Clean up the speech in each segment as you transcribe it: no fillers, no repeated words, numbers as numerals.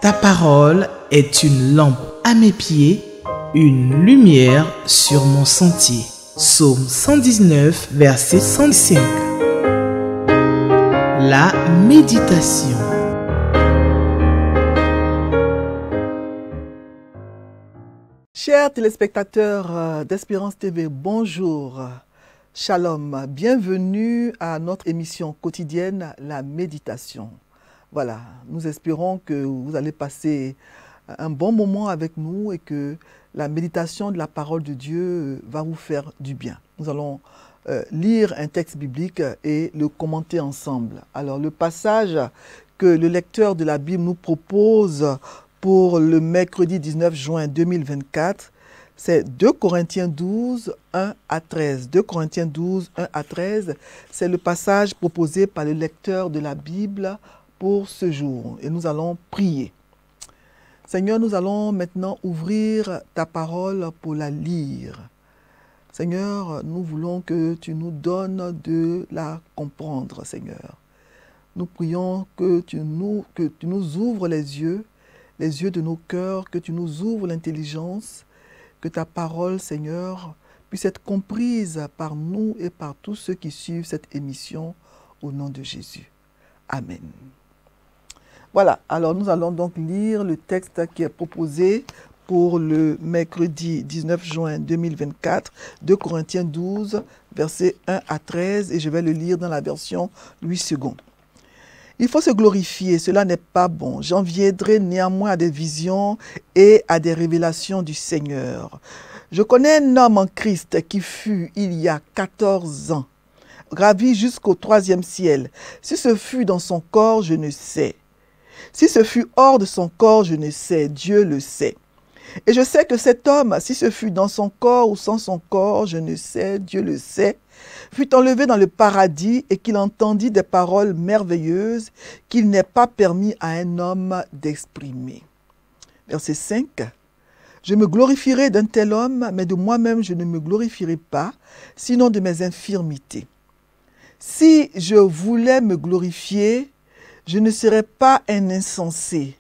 Ta parole est une lampe à mes pieds, une lumière sur mon sentier. Psaume 119, verset 105. La méditation. Chers téléspectateurs d'Espérance TV, bonjour, shalom, bienvenue à notre émission quotidienne, la méditation. Voilà, nous espérons que vous allez passer un bon moment avec nous et que la méditation de la parole de Dieu va vous faire du bien. Nous allons lire un texte biblique et le commenter ensemble. Alors, le passage que le lecteur de la Bible nous propose pour le mercredi 19 juin 2024, c'est 2 Corinthiens 12, 1 à 13. 2 Corinthiens 12, 1 à 13, c'est le passage proposé par le lecteur de la Bible pour ce jour. Et nous allons prier. Seigneur, nous allons maintenant ouvrir ta parole pour la lire. Seigneur, nous voulons que tu nous donnes de la comprendre, Seigneur. Nous prions que tu nous ouvres les yeux de nos cœurs, que tu nous ouvres l'intelligence, que ta parole, Seigneur, puisse être comprise par nous et par tous ceux qui suivent cette émission au nom de Jésus. Amen. Voilà, alors nous allons donc lire le texte qui est proposé pour le mercredi 19 juin 2024, 2 Corinthiens 12, versets 1 à 13, et je vais le lire dans la version Louis II. Il faut se glorifier, cela n'est pas bon. J'en viendrai néanmoins à des visions et à des révélations du Seigneur. Je connais un homme en Christ qui fut, il y a 14 ans, gravi jusqu'au 3e ciel. Si ce fut dans son corps, je ne sais. Si ce fut hors de son corps, je ne sais. Dieu le sait. Et je sais que cet homme, si ce fut dans son corps ou sans son corps, je ne sais, Dieu le sait, fut enlevé dans le paradis et qu'il entendit des paroles merveilleuses qu'il n'est pas permis à un homme d'exprimer. Verset 5. Je me glorifierai d'un tel homme, mais de moi-même je ne me glorifierai pas, sinon de mes infirmités. Si je voulais me glorifier, je ne serais pas un insensé,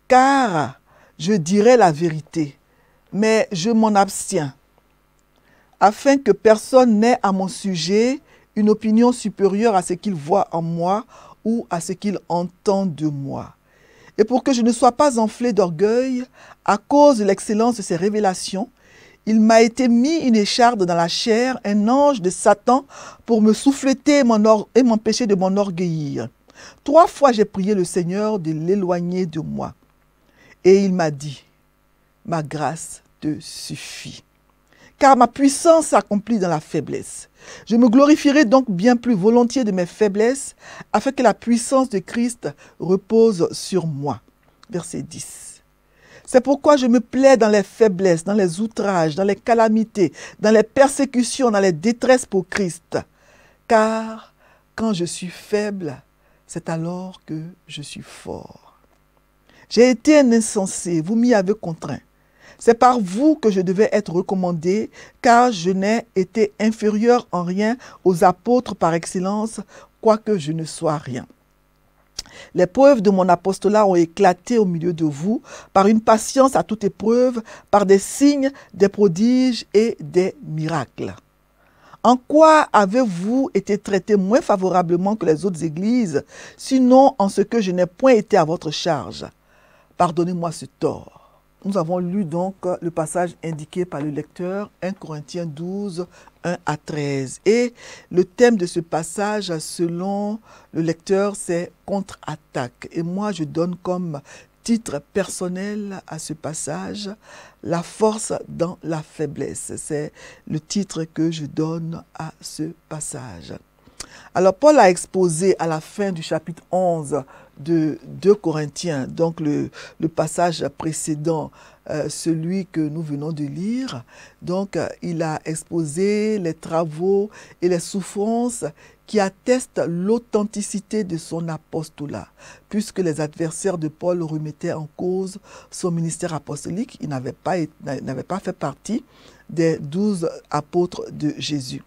car je dirais la vérité, mais je m'en abstiens, afin que personne n'ait à mon sujet une opinion supérieure à ce qu'il voit en moi ou à ce qu'il entend de moi. Et pour que je ne sois pas enflé d'orgueil, à cause de l'excellence de ces révélations, il m'a été mis une écharde dans la chair, un ange de Satan, pour me souffleter et m'empêcher de m'enorgueillir. 3 fois j'ai prié le Seigneur de l'éloigner de moi. Et il m'a dit, ma grâce te suffit. Car ma puissance s'accomplit dans la faiblesse. Je me glorifierai donc bien plus volontiers de mes faiblesses, afin que la puissance de Christ repose sur moi. Verset 10. C'est pourquoi je me plais dans les faiblesses, dans les outrages, dans les calamités, dans les persécutions, dans les détresses pour Christ. Car quand je suis faible, c'est alors que je suis fort. J'ai été un insensé, vous m'y avez contraint. C'est par vous que je devais être recommandé, car je n'ai été inférieur en rien aux apôtres par excellence, quoique je ne sois rien. Les preuves de mon apostolat ont éclaté au milieu de vous, par une patience à toute épreuve, par des signes, des prodiges et des miracles. En quoi avez-vous été traité moins favorablement que les autres églises, sinon en ce que je n'ai point été à votre charge? Pardonnez-moi ce tort. Nous avons lu donc le passage indiqué par le lecteur, 1 Corinthiens 12, 1 à 13. Et le thème de ce passage, selon le lecteur, c'est contre-attaque. Et moi, je donne comme titre personnel à ce passage, la force dans la faiblesse. C'est le titre que je donne à ce passage. Alors, Paul a exposé à la fin du chapitre 11 de 2 Corinthiens, donc le passage précédent, celui que nous venons de lire. Donc, il a exposé les travaux et les souffrances qui attestent l'authenticité de son apostolat, puisque les adversaires de Paul remettaient en cause son ministère apostolique. Il n'avait pas fait partie des 12 apôtres de Jésus.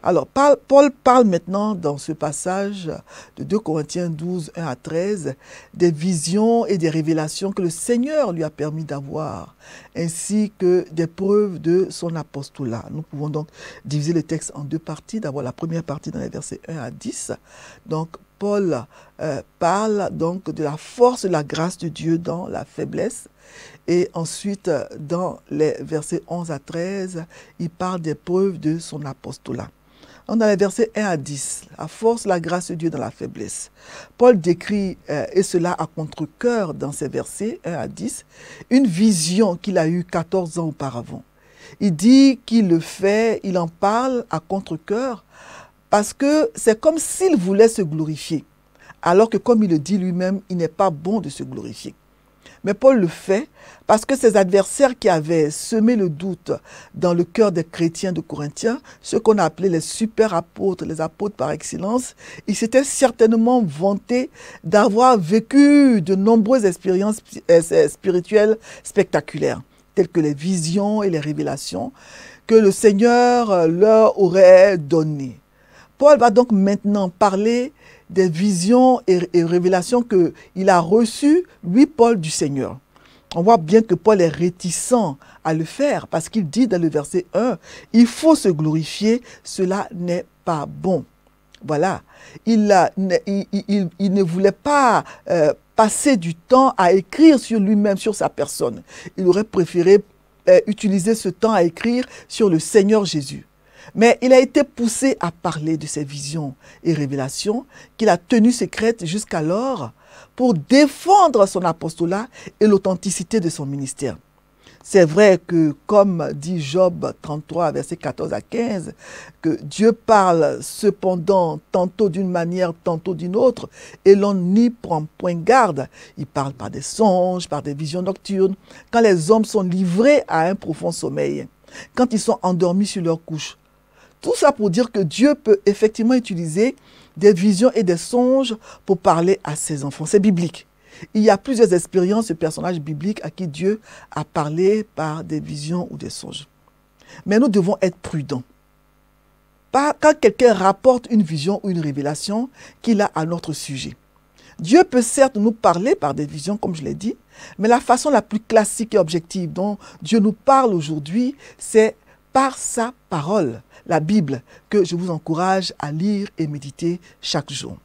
Alors, Paul parle maintenant dans ce passage de 2 Corinthiens 12, 1 à 13, des visions et des révélations que le Seigneur lui a permis d'avoir, ainsi que des preuves de son apostolat. Nous pouvons donc diviser le texte en 2 parties. D'abord, la première partie dans les versets 1 à 10. Donc, Paul parle donc de la force et la grâce de Dieu dans la faiblesse. Et ensuite, dans les versets 11 à 13, il parle des preuves de son apostolat. Dans les versets 1 à 10, la force, la grâce de Dieu dans la faiblesse. Paul décrit, et cela à contre-cœur dans ces versets 1 à 10, une vision qu'il a eue 14 ans auparavant. Il dit qu'il le fait, il en parle à contre-cœur, parce que c'est comme s'il voulait se glorifier, alors que comme il le dit lui-même, il n'est pas bon de se glorifier. Mais Paul le fait parce que ses adversaires qui avaient semé le doute dans le cœur des chrétiens de Corinthiens, ceux qu'on appelait les super apôtres, les apôtres par excellence, ils s'étaient certainement vantés d'avoir vécu de nombreuses expériences spirituelles spectaculaires, telles que les visions et les révélations que le Seigneur leur aurait données. Paul va donc maintenant parler des visions et révélations qu'il a reçues, lui, Paul, du Seigneur. On voit bien que Paul est réticent à le faire parce qu'il dit dans le verset 1, « Il faut se glorifier, cela n'est pas bon. » Voilà. Il ne voulait pas passer du temps à écrire sur lui-même, sur sa personne. Il aurait préféré utiliser ce temps à écrire sur le Seigneur Jésus. Mais il a été poussé à parler de ces visions et révélations qu'il a tenues secrètes jusqu'alors pour défendre son apostolat et l'authenticité de son ministère. C'est vrai que, comme dit Job 33, versets 14 à 15, que Dieu parle cependant tantôt d'une manière, tantôt d'une autre, et l'on n'y prend point garde. Il parle par des songes, par des visions nocturnes, quand les hommes sont livrés à un profond sommeil, quand ils sont endormis sur leur couche. Tout ça pour dire que Dieu peut effectivement utiliser des visions et des songes pour parler à ses enfants. C'est biblique. Il y a plusieurs expériences de personnages bibliques à qui Dieu a parlé par des visions ou des songes. Mais nous devons être prudents. Pas quand quelqu'un rapporte une vision ou une révélation qu'il a à notre sujet. Dieu peut certes nous parler par des visions, comme je l'ai dit, mais la façon la plus classique et objective dont Dieu nous parle aujourd'hui, c'est par sa parole, la Bible, que je vous encourage à lire et méditer chaque jour.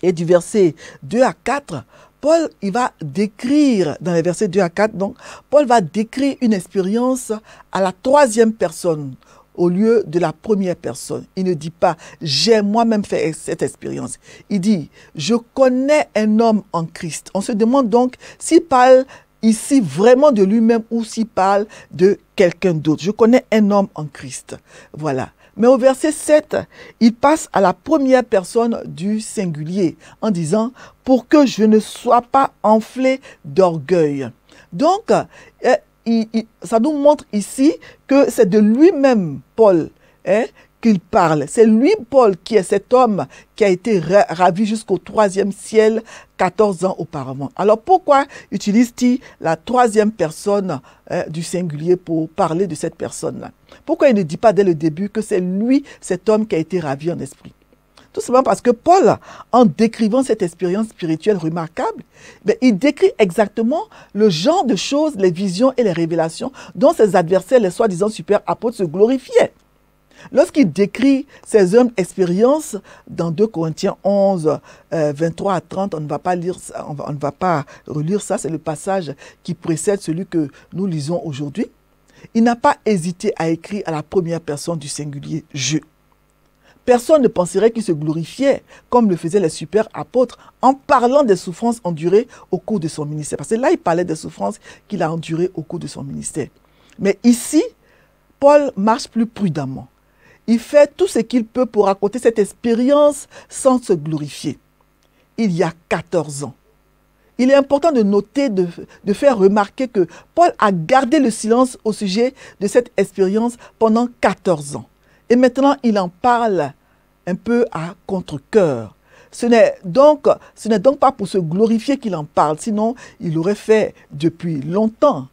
Et du verset 2 à 4, Paul il va décrire, dans les versets 2 à 4, donc, Paul va décrire une expérience à la 3e personne au lieu de la première personne. Il ne dit pas « j'ai moi-même fait cette expérience ». Il dit « je connais un homme en Christ ». On se demande donc s'il parle ici vraiment de lui-même ou s'il parle de quelqu'un d'autre. Je connais un homme en Christ. Voilà. Mais au verset 7, il passe à la première personne du singulier en disant « pour que je ne sois pas enflé d'orgueil ». Donc, ça nous montre ici que c'est de lui-même, Paul, qu'il parle. C'est lui, Paul, qui est cet homme qui a été ravi jusqu'au 3e ciel 14 ans auparavant. Alors pourquoi utilise-t-il la 3e personne du singulier pour parler de cette personne-là? Pourquoi il ne dit pas dès le début que c'est lui, cet homme qui a été ravi en esprit? Tout simplement parce que Paul, en décrivant cette expérience spirituelle remarquable, il décrit exactement le genre de choses, les visions et les révélations dont ses adversaires, les soi-disant super apôtres, se glorifiaient. Lorsqu'il décrit ses hommes expériences dans 2 Corinthiens 11, 23 à 30, on ne va pas lire ça, on ne va pas relire ça, c'est le passage qui précède celui que nous lisons aujourd'hui. Il n'a pas hésité à écrire à la première personne du singulier « je ». Personne ne penserait qu'il se glorifiait, comme le faisaient les super apôtres, en parlant des souffrances endurées au cours de son ministère. Parce que là, il parlait des souffrances qu'il a endurées au cours de son ministère. Mais ici, Paul marche plus prudemment. Il fait tout ce qu'il peut pour raconter cette expérience sans se glorifier. Il y a 14 ans. Il est important de noter, de faire remarquer que Paul a gardé le silence au sujet de cette expérience pendant 14 ans. Et maintenant, il en parle un peu à contre-cœur. Ce n'est donc pas pour se glorifier qu'il en parle, sinon il l'aurait fait depuis longtemps.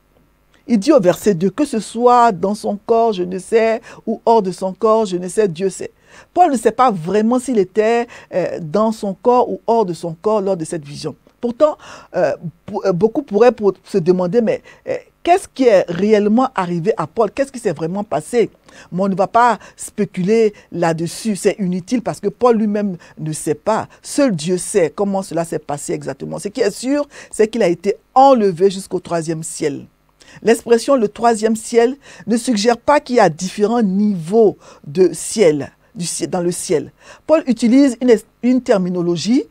Il dit au verset 2, que ce soit dans son corps, je ne sais, ou hors de son corps, je ne sais, Dieu sait. Paul ne sait pas vraiment s'il était dans son corps ou hors de son corps lors de cette vision. Pourtant, beaucoup pourraient se demander, mais qu'est-ce qui est réellement arrivé à Paul? Qu'est-ce qui s'est vraiment passé? Mais on ne va pas spéculer là-dessus, c'est inutile parce que Paul lui-même ne sait pas. Seul Dieu sait comment cela s'est passé exactement. Ce qui est sûr, c'est qu'il a été enlevé jusqu'au 3e ciel. L'expression « le 3e ciel » ne suggère pas qu'il y a différents niveaux de ciel. Dans le ciel. Paul utilise une terminologie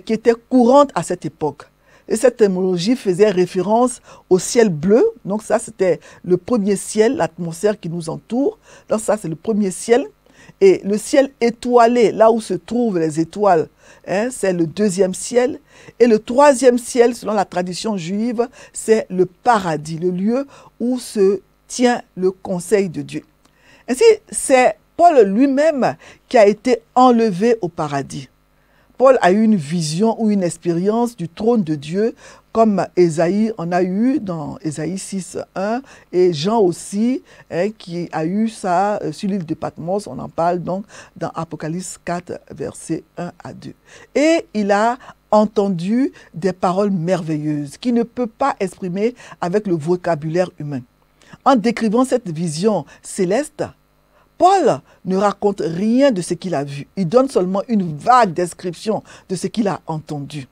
qui était courante à cette époque. Et cette terminologie faisait référence au ciel bleu. Donc ça, c'était le premier ciel, l'atmosphère qui nous entoure. Donc ça, c'est le premier ciel. Et le ciel étoilé, là où se trouvent les étoiles, c'est le 2e ciel. Et le 3e ciel, selon la tradition juive, c'est le paradis, le lieu où se tient le conseil de Dieu. Ainsi, c'est Paul lui-même qui a été enlevé au paradis. Paul a eu une vision ou une expérience du trône de Dieu, comme Ésaïe en a eu dans Ésaïe 6, 1, et Jean aussi, qui a eu ça sur l'île de Patmos, on en parle donc dans Apocalypse 4, versets 1 à 2. Et il a entendu des paroles merveilleuses qu'il ne peut pas exprimer avec le vocabulaire humain. En décrivant cette vision céleste, Paul ne raconte rien de ce qu'il a vu. Il donne seulement une vague description de ce qu'il a entendu.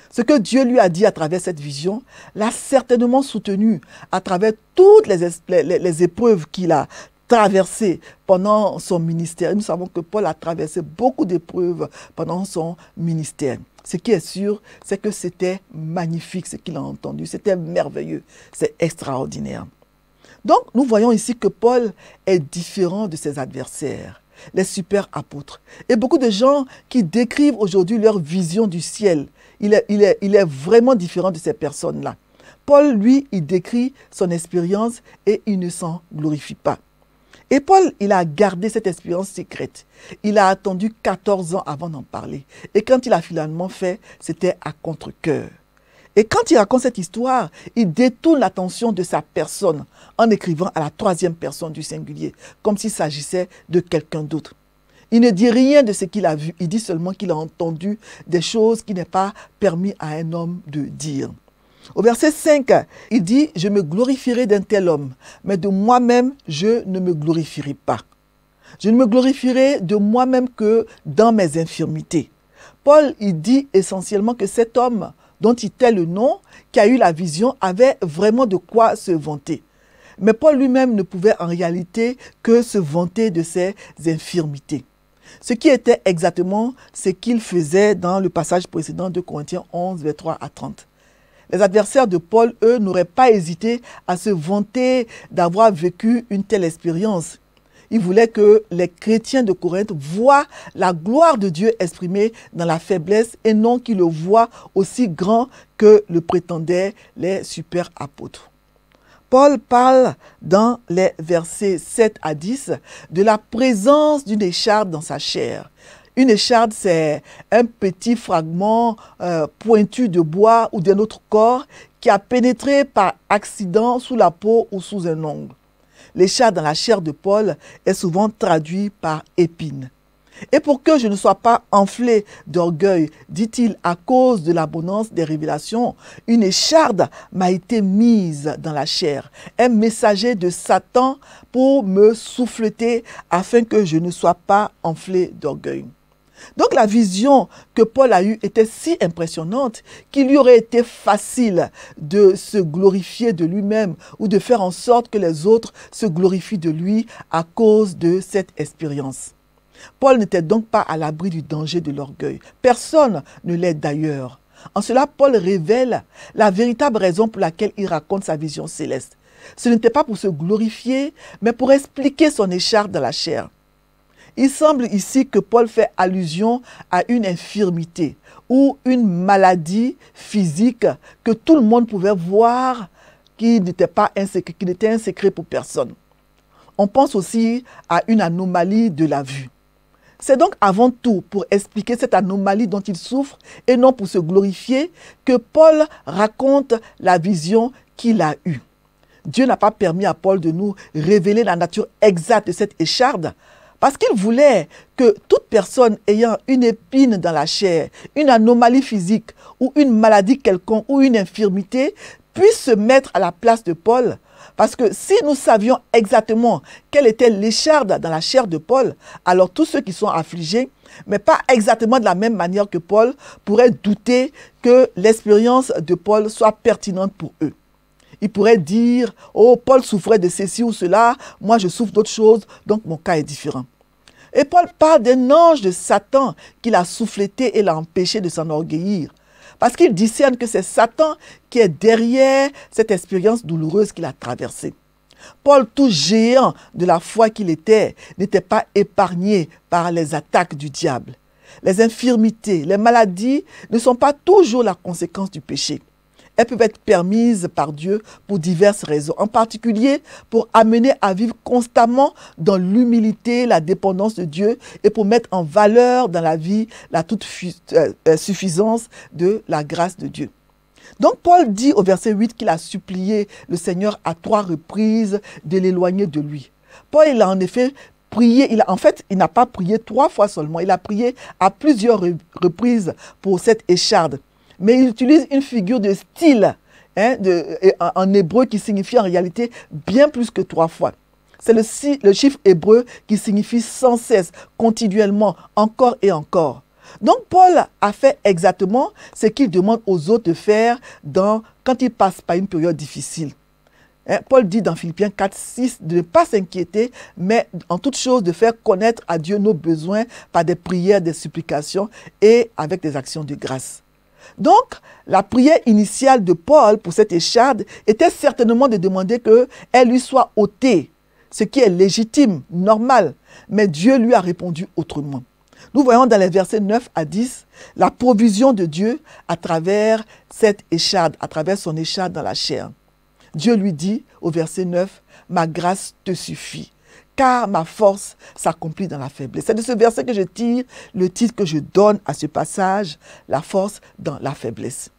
Ce que Dieu lui a dit à travers cette vision l'a certainement soutenu à travers toutes les épreuves qu'il a traversées pendant son ministère. Nous savons que Paul a traversé beaucoup d'épreuves pendant son ministère. Ce qui est sûr, c'est que c'était magnifique ce qu'il a entendu. C'était merveilleux. C'est extraordinaire. Donc, nous voyons ici que Paul est différent de ses adversaires, les super apôtres. Et beaucoup de gens qui décrivent aujourd'hui leur vision du ciel, il est vraiment différent de ces personnes-là. Paul, lui, il décrit son expérience et il ne s'en glorifie pas. Et Paul, il a gardé cette expérience secrète. Il a attendu 14 ans avant d'en parler. Et quand il a finalement fait, c'était à contre-cœur. Et quand il raconte cette histoire, il détourne l'attention de sa personne en écrivant à la 3e personne du singulier, comme s'il s'agissait de quelqu'un d'autre. Il ne dit rien de ce qu'il a vu, il dit seulement qu'il a entendu des choses qui n'est pas permis à un homme de dire. Au verset 5, il dit « Je me glorifierai d'un tel homme, mais de moi-même, je ne me glorifierai pas. Je ne me glorifierai de moi-même que dans mes infirmités. » Paul, il dit essentiellement que cet homme dont il tait le nom, qui a eu la vision, avait vraiment de quoi se vanter. Mais Paul lui-même ne pouvait en réalité que se vanter de ses infirmités. Ce qui était exactement ce qu'il faisait dans le passage précédent de Corinthiens 11, vers 3 à 30. Les adversaires de Paul, eux, n'auraient pas hésité à se vanter d'avoir vécu une telle expérience. Ils voulaient que les chrétiens de Corinthe voient la gloire de Dieu exprimée dans la faiblesse et non qu'ils le voient aussi grand que le prétendaient les super apôtres. Paul parle dans les versets 7 à 10 de la présence d'une écharde dans sa chair. Une écharde, c'est un petit fragment pointu de bois ou d'un autre corps qui a pénétré par accident sous la peau ou sous un ongle. L'écharde dans la chair de Paul est souvent traduit par épine. Et pour que je ne sois pas enflé d'orgueil, dit-il, à cause de l'abondance des révélations, une écharde m'a été mise dans la chair, un messager de Satan pour me souffleter afin que je ne sois pas enflé d'orgueil. Donc la vision que Paul a eue était si impressionnante qu'il lui aurait été facile de se glorifier de lui-même ou de faire en sorte que les autres se glorifient de lui à cause de cette expérience. Paul n'était donc pas à l'abri du danger de l'orgueil. Personne ne l'est d'ailleurs. En cela, Paul révèle la véritable raison pour laquelle il raconte sa vision céleste. Ce n'était pas pour se glorifier, mais pour expliquer son écharde dans la chair. Il semble ici que Paul fait allusion à une infirmité ou une maladie physique que tout le monde pouvait voir, qui n'était un secret pour personne. On pense aussi à une anomalie de la vue. C'est donc avant tout pour expliquer cette anomalie dont il souffre et non pour se glorifier que Paul raconte la vision qu'il a eue. Dieu n'a pas permis à Paul de nous révéler la nature exacte de cette écharde, parce qu'il voulait que toute personne ayant une épine dans la chair, une anomalie physique ou une maladie quelconque ou une infirmité puisse se mettre à la place de Paul. Parce que si nous savions exactement quelle était l'écharde dans la chair de Paul, alors tous ceux qui sont affligés, mais pas exactement de la même manière que Paul, pourraient douter que l'expérience de Paul soit pertinente pour eux. Ils pourraient dire, oh, Paul souffrait de ceci ou cela, moi je souffre d'autre chose, donc mon cas est différent. Et Paul parle d'un ange de Satan qui l'a soufflété et l'a empêché de s'enorgueillir. Parce qu'il discerne que c'est Satan qui est derrière cette expérience douloureuse qu'il a traversée. Paul, tout géant de la foi qu'il était, n'était pas épargné par les attaques du diable. Les infirmités, les maladies ne sont pas toujours la conséquence du péché. Elles peuvent être permises par Dieu pour diverses raisons, en particulier pour amener à vivre constamment dans l'humilité, la dépendance de Dieu et pour mettre en valeur dans la vie la toute suffisance de la grâce de Dieu. Donc Paul dit au verset 8 qu'il a supplié le Seigneur à 3 reprises de l'éloigner de lui. Paul, il a en effet prié, il n'a pas prié 3 fois seulement, il a prié à plusieurs reprises pour cette écharde. Mais il utilise une figure de style en hébreu qui signifie en réalité bien plus que 3 fois. C'est le chiffre hébreu qui signifie sans cesse, continuellement, encore et encore. Donc Paul a fait exactement ce qu'il demande aux autres de faire quand ils passent par une période difficile. Paul dit dans Philippiens 4, 6 de ne pas s'inquiéter, mais en toute chose de faire connaître à Dieu nos besoins par des prières, des supplications et avec des actions de grâce. Donc, la prière initiale de Paul pour cette écharde était certainement de demander qu'elle lui soit ôtée, ce qui est légitime, normal, mais Dieu lui a répondu autrement. Nous voyons dans les versets 9 à 10 la provision de Dieu à travers cette écharde, à travers son écharde dans la chair. Dieu lui dit au verset 9, « Ma grâce te suffit, car ma force s'accomplit dans la faiblesse. » C'est de ce verset que je tire le titre que je donne à ce passage, « La force dans la faiblesse ».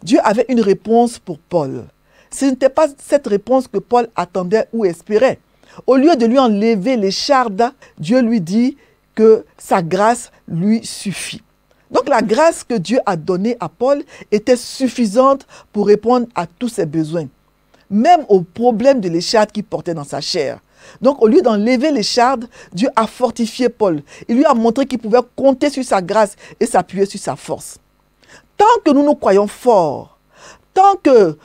Dieu avait une réponse pour Paul. Ce n'était pas cette réponse que Paul attendait ou espérait. Au lieu de lui enlever l'écharde, Dieu lui dit que sa grâce lui suffit. Donc la grâce que Dieu a donnée à Paul était suffisante pour répondre à tous ses besoins, même aux problèmes de l'écharde qu'il portait dans sa chair. Donc au lieu d'enlever l'écharde, Dieu a fortifié Paul. Il lui a montré qu'il pouvait compter sur sa grâce et s'appuyer sur sa force. Tant que nous nous croyons forts, tant que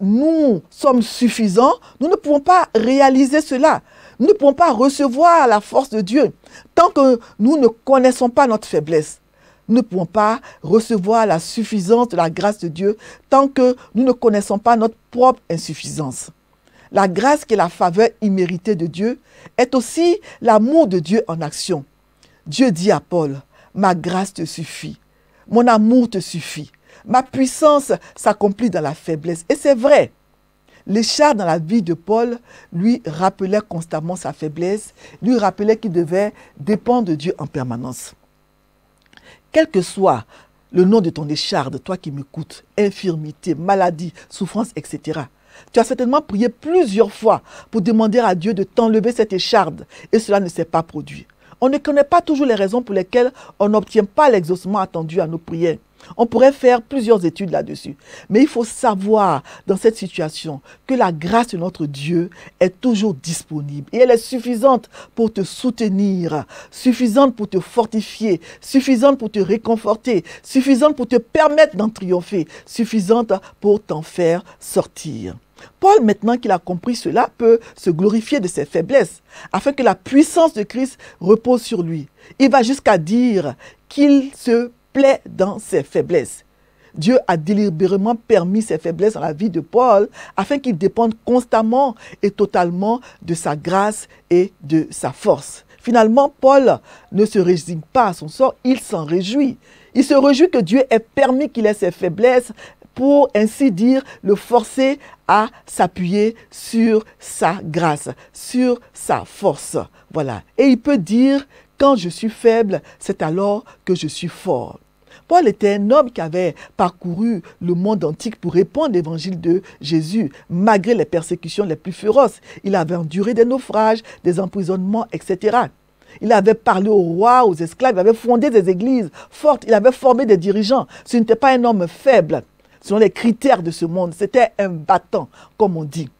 nous sommes suffisants, nous ne pouvons pas réaliser cela. Nous ne pouvons pas recevoir la force de Dieu. Tant que nous ne connaissons pas notre faiblesse, nous ne pouvons pas recevoir la suffisance de la grâce de Dieu tant que nous ne connaissons pas notre propre insuffisance. La grâce qui est la faveur imméritée de Dieu est aussi l'amour de Dieu en action. Dieu dit à Paul, « Ma grâce te suffit, mon amour te suffit, ma puissance s'accomplit dans la faiblesse. » Et c'est vrai. L'écharde dans la vie de Paul lui rappelait constamment sa faiblesse, lui rappelait qu'il devait dépendre de Dieu en permanence. Quel que soit le nom de ton écharde, toi qui m'écoutes, infirmité, maladie, souffrance, etc., tu as certainement prié plusieurs fois pour demander à Dieu de t'enlever cette écharde et cela ne s'est pas produit. On ne connaît pas toujours les raisons pour lesquelles on n'obtient pas l'exaucement attendu à nos prières. On pourrait faire plusieurs études là-dessus. Mais il faut savoir dans cette situation que la grâce de notre Dieu est toujours disponible. Et elle est suffisante pour te soutenir, suffisante pour te fortifier, suffisante pour te réconforter, suffisante pour te permettre d'en triompher, suffisante pour t'en faire sortir. Paul, maintenant qu'il a compris cela, peut se glorifier de ses faiblesses, afin que la puissance de Christ repose sur lui. Il va jusqu'à dire qu'il se plaît dans ses faiblesses. Dieu a délibérément permis ses faiblesses dans la vie de Paul, afin qu'il dépende constamment et totalement de sa grâce et de sa force. Finalement, Paul ne se résigne pas à son sort, il s'en réjouit. Il se réjouit que Dieu ait permis qu'il ait ses faiblesses, pour ainsi dire, le forcer à s'appuyer sur sa grâce, sur sa force. Voilà. Et il peut dire, quand je suis faible, c'est alors que je suis fort. Paul était un homme qui avait parcouru le monde antique pour répandre l'évangile de Jésus, malgré les persécutions les plus féroces. Il avait enduré des naufrages, des emprisonnements, etc. Il avait parlé aux rois, aux esclaves, il avait fondé des églises fortes, il avait formé des dirigeants. Ce n'était pas un homme faible, selon les critères de ce monde. C'était un battant, comme on dit.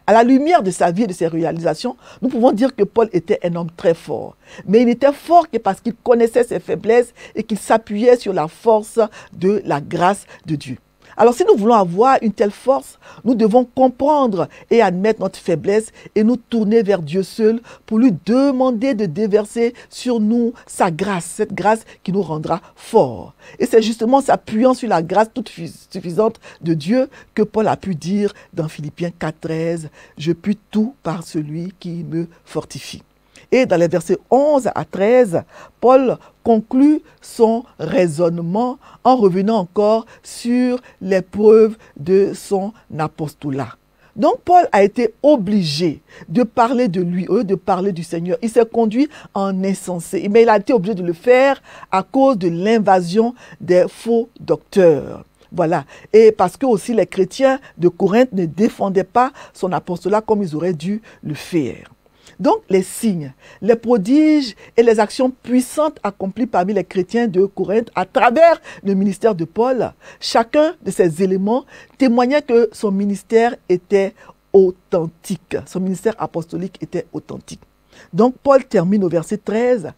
À la lumière de sa vie et de ses réalisations, nous pouvons dire que Paul était un homme très fort. Mais il était fort que parce qu'il connaissait ses faiblesses et qu'il s'appuyait sur la force de la grâce de Dieu. Alors si nous voulons avoir une telle force, nous devons comprendre et admettre notre faiblesse et nous tourner vers Dieu seul pour lui demander de déverser sur nous sa grâce, cette grâce qui nous rendra forts. Et c'est justement s'appuyant sur la grâce toute suffisante de Dieu que Paul a pu dire dans Philippiens 4,13 « Je puis tout par celui qui me fortifie ». Et dans les versets 11 à 13, Paul conclut son raisonnement en revenant encore sur les preuves de son apostolat. Donc Paul a été obligé de parler de lui, au lieu de parler du Seigneur. Il s'est conduit en insensé, mais il a été obligé de le faire à cause de l'invasion des faux docteurs. Voilà. Et parce que aussi les chrétiens de Corinthe ne défendaient pas son apostolat comme ils auraient dû le faire. Donc, les signes, les prodiges et les actions puissantes accomplies parmi les chrétiens de Corinthe à travers le ministère de Paul, chacun de ces éléments témoignait que son ministère était authentique. Son ministère apostolique était authentique. Donc, Paul termine au verset 13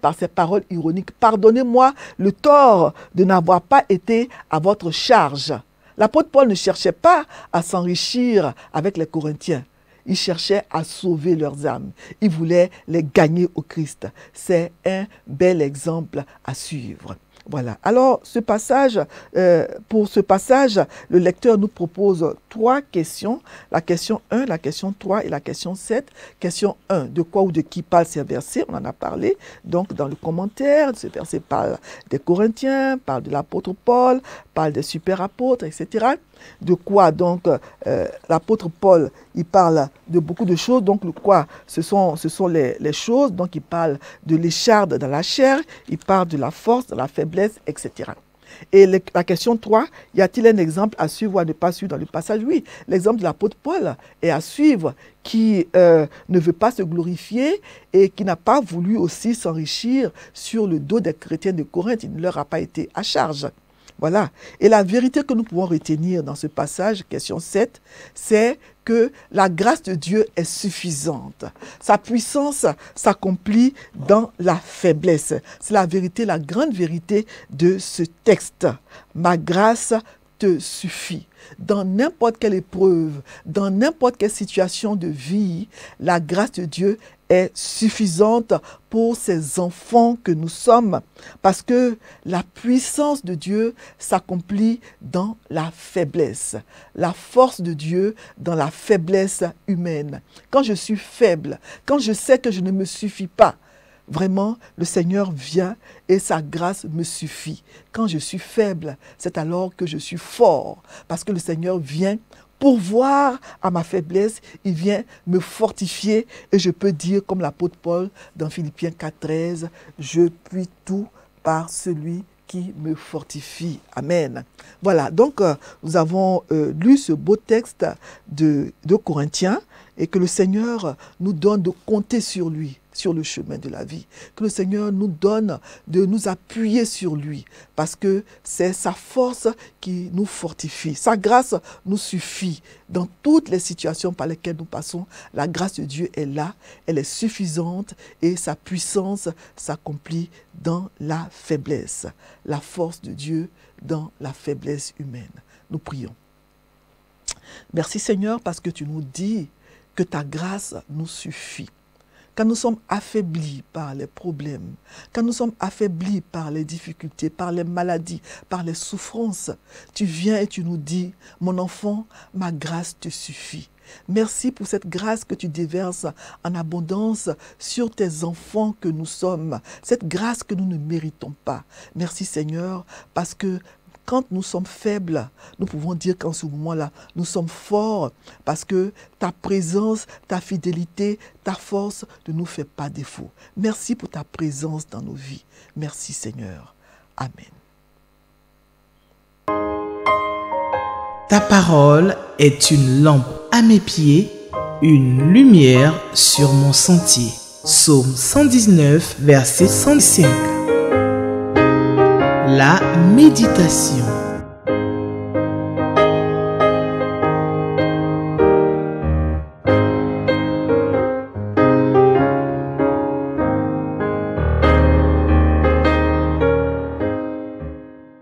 par ces paroles ironiques. « Pardonnez-moi le tort de n'avoir pas été à votre charge. » L'apôtre Paul ne cherchait pas à s'enrichir avec les Corinthiens. Il cherchait à sauver leurs âmes. Il voulait les gagner au Christ. C'est un bel exemple à suivre. Voilà. Alors, pour ce passage, le lecteur nous propose 3 questions. La question 1, la question 3 et la question 7. Question 1, de quoi ou de qui parlent ces versets? On en a parlé. Donc, dans le commentaire, ce verset parle des Corinthiens, parle de l'apôtre Paul, parle des super apôtres, etc. De quoi donc l'apôtre Paul, il parle de beaucoup de choses. Donc le quoi, ce sont les choses. Donc il parle de l'écharde dans la chair, il parle de la force, de la faiblesse, etc. Et la question 3, y a-t-il un exemple à suivre ou à ne pas suivre dans le passage? Oui, l'exemple de l'apôtre Paul est à suivre, qui ne veut pas se glorifier et qui n'a pas voulu aussi s'enrichir sur le dos des chrétiens de Corinthe. Il ne leur a pas été à charge. Voilà. Et la vérité que nous pouvons retenir dans ce passage, question 7, c'est que la grâce de Dieu est suffisante. Sa puissance s'accomplit dans la faiblesse. C'est la vérité, la grande vérité de ce texte. Ma grâce te suffit. Dans n'importe quelle épreuve, dans n'importe quelle situation de vie, la grâce de Dieu est suffisante pour ces enfants que nous sommes, parce que la puissance de Dieu s'accomplit dans la faiblesse, la force de Dieu dans la faiblesse humaine. Quand je suis faible, quand je sais que je ne me suffis pas, vraiment, le Seigneur vient et sa grâce me suffit. Quand je suis faible, c'est alors que je suis fort, parce que le Seigneur vient pourvoir à ma faiblesse, il vient me fortifier et je peux dire comme l'apôtre Paul dans Philippiens 4,13, je puis tout par celui qui me fortifie. Amen. Voilà, donc nous avons lu ce beau texte de Corinthiens et que le Seigneur nous donne de compter sur lui, sur le chemin de la vie. Que le Seigneur nous donne de nous appuyer sur lui parce que c'est sa force qui nous fortifie. Sa grâce nous suffit dans toutes les situations par lesquelles nous passons. La grâce de Dieu est là, elle est suffisante et sa puissance s'accomplit dans la faiblesse. La force de Dieu dans la faiblesse humaine. Nous prions. Merci Seigneur parce que tu nous dis que ta grâce nous suffit. Quand nous sommes affaiblis par les problèmes, quand nous sommes affaiblis par les difficultés, par les maladies, par les souffrances, tu viens et tu nous dis, mon enfant, ma grâce te suffit. Merci pour cette grâce que tu déverses en abondance sur tes enfants que nous sommes, cette grâce que nous ne méritons pas. Merci Seigneur, parce que quand nous sommes faibles, nous pouvons dire qu'en ce moment-là, nous sommes forts parce que ta présence, ta fidélité, ta force ne nous fait pas défaut. Merci pour ta présence dans nos vies. Merci Seigneur. Amen. Ta parole est une lampe à mes pieds, une lumière sur mon sentier. Psaume 119, verset 105. La méditation.